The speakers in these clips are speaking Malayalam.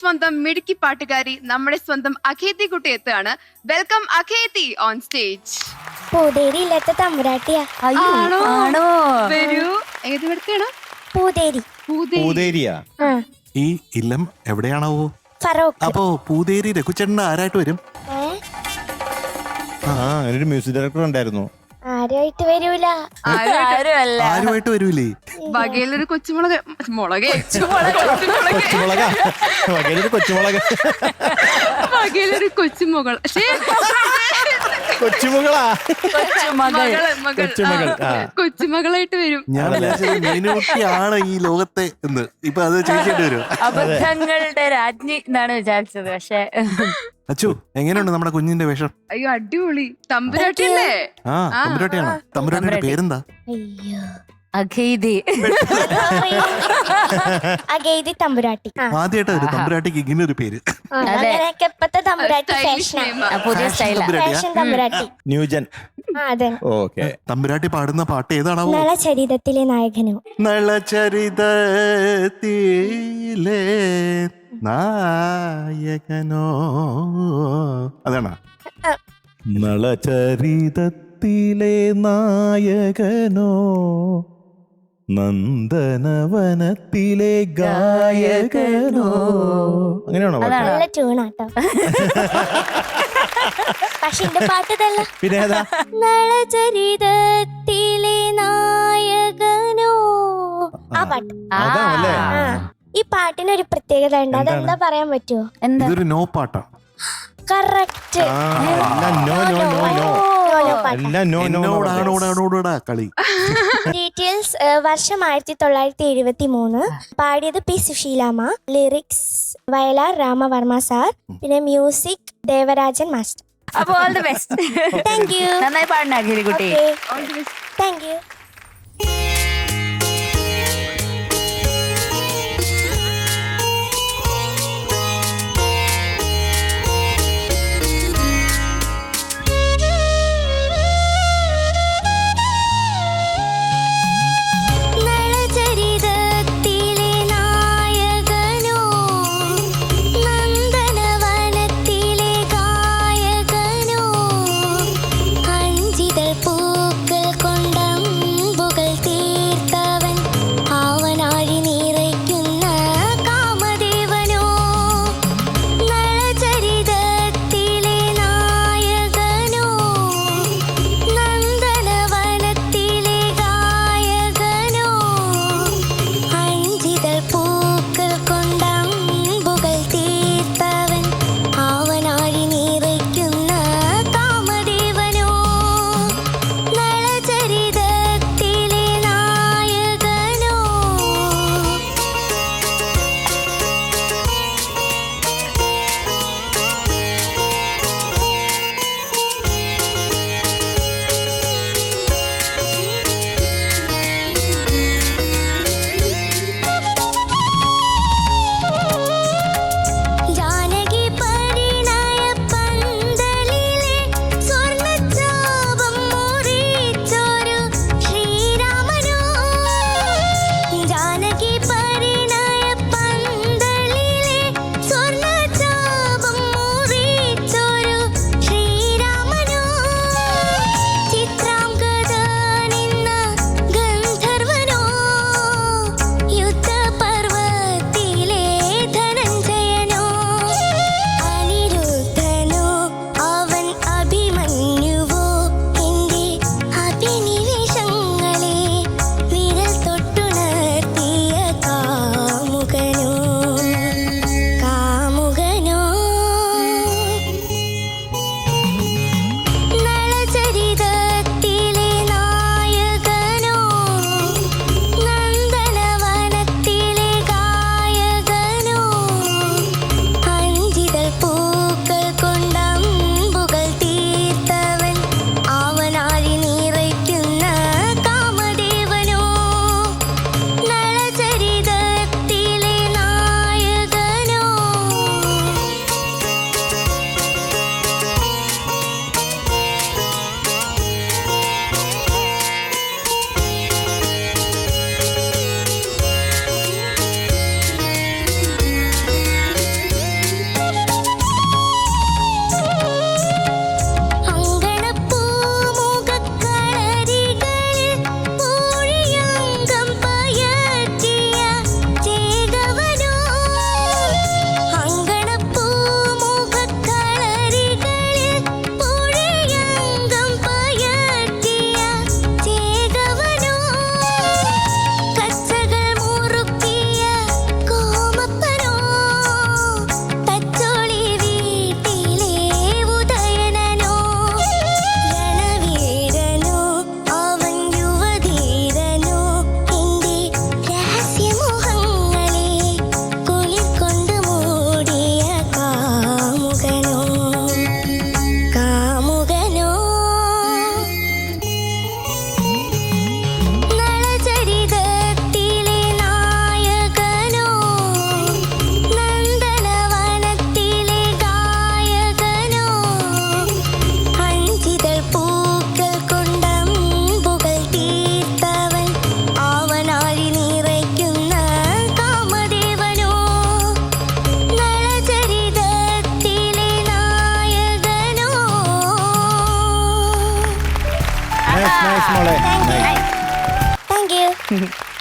സ്വന്തം മിടുക്കി പാട്ടുകാരി നമ്മുടെ സ്വന്തം അഖേതി കുട്ടി എത്തുകയാണ്. വെൽക്കം അഖേതി ഓൺ സ്റ്റേജ്. പൂതേരി ഇല്ലാത്ത തമ്പുരാട്ടിയാ. ആണോ? വരൂ. ഏത് ഇവിടത്തെയാണ്? പൂതേരി. പൂതേരിയാ? ഈ ഇല്ലം എവിടെയാണാവോ? ഫറോക്ക്. അപ്പോ പൂതേരി രഘുചേട്ടൻ ആരായിട്ട് വരും? ആ ഒരു മ്യൂസിക് ഡയറക്ടർ ഉണ്ടായിരുന്നു. ആരുമായിട്ട് വരൂല. ആരുമായിട്ട് വരൂലേ? വകയിലൊരു കൊച്ചുമുളക് കൊച്ചുമുളക വകയിലൊരു കൊച്ചുമകൾ. കൊച്ചുമകളാ? കൊച്ചുമകളായിട്ട് വരും. ഞാൻ മീനുകുട്ടിയാണ് ഈ ലോകത്തെ എന്ന് ഇപ്പൊ അത് ചോദിക്കേണ്ടി വരും. അബദ്ധങ്ങളുടെ രാജ്ഞി എന്നാണ് വിചാരിച്ചത്. പക്ഷെ അച്ചു, എങ്ങനെയുണ്ട് നമ്മുടെ കുഞ്ഞിന്റെ വേഷം? അയ്യോ അടിപൊളി. തമ്പുരാട്ടിയല്ലേ? ആ തമ്പുരാട്ടിയാണോ? തമ്പുരാട്ടിയുടെ പേരെന്താ? അയ്യോ, അഖേതി. അഖേതി തമ്പുരാട്ടി. ആദ്യമായിട്ട് ഒരു തമ്പുരാട്ടിക്ക് ഇങ്ങനെ ഒരു പേര്. അങ്ങനെയൊക്കെ ഇപ്പത്തെ തമ്പുരാട്ടി സ്റ്റൈലിഷ് ഫാഷൻ. name ആ. പുതിയ സ്റ്റൈലാ. ഫാഷൻ തമ്പുരാട്ടി. ന്യൂജൻ. അതെ. ഓക്കെ. തമ്പുരാട്ടി പാടുന്ന പാട്ട് ഏതാണാവോ? നളചരിതത്തിലെ നായകനോ? നളചരിതത്തിലെ നായകനോ അതാണോ? നളചരിതത്തിലെ നായകനോ നന്ദനവനത്തിലെ ഗായകനോ അങ്ങനെയാണോ പാട്ട്? നല്ല ട്യൂണാട്ടോ. പക്ഷെ എന്റെ പാട്ട് ഇതല്ല. പിന്നെ ഏതാ? നളചരിതത്തിലെ നായകനോ, ആ പാട്ട്. അതാണല്ലേ? ആ, ഈ പാട്ടിനൊരു പ്രത്യേകത ഉണ്ട്. അതെന്താ പറയാൻ പറ്റുമോ? എന്താ? ഇതൊരു നോ പാട്ടാ. കറക്റ്റ്. എല്ലാം നോ നോ നോ നോ. എല്ലാം നോ നോ നോ. എന്നോടാണോടാണോടാ കളി. ഡീറ്റെയിൽസ് വർഷം 1973. പാടിയത് P Susheelamma. Lyrics Vayalar Ramavarma sir. പിന്നെ മ്യൂസിക് ദേവരാജൻ മാസ്റ്റർ. അപ്പൊ all the best. Thank you. നന്നായി പാടണ അഖേതി കുട്ടി. Thank you. പൂക്കൾ കൊണ്ടം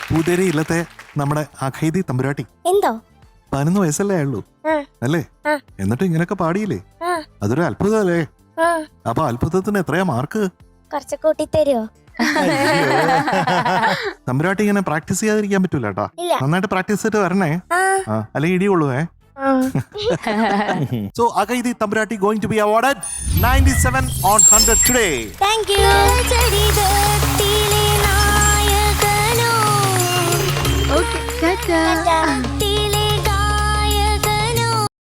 പൂതേരി ഇല്ലത്തെ നമ്മുടെ അഖൈദി തമ്പുരാട്ടി എന്തോ 11 വയസ്സല്ലേ ഉള്ളൂ ആ, അല്ലേ? ആ. എന്നിട്ട് ഇങ്ങനൊക്കെ പാടിയില്ലേ? ആ, അതൊരു അത്ഭുതമല്ലേ? ആ. അപ്പൊ അത്ഭുതത്തിന് എത്രയാ മാർക്ക്? കുറച്ച് കൂട്ടി തരുമോ? തമ്പുരാട്ടി ഇങ്ങനെ പ്രാക്ടീസ് ചെയ്യാതിരിക്കാൻ പറ്റൂല കേട്ടാ. ഇല്ല. നന്നായിട്ട് പ്രാക്ടീസ് ചെയ്തിട്ട് വരണേ. ആ, അല്ലെങ്കിൽ ഇടിയുള്ളൂ. ആ. So Akhaithi Thamburati going to be awarded 97 on 100 today. Thank you. ചരിതത്തിലെ നായകനോ. ഓക്കെ ടാറ്റാ.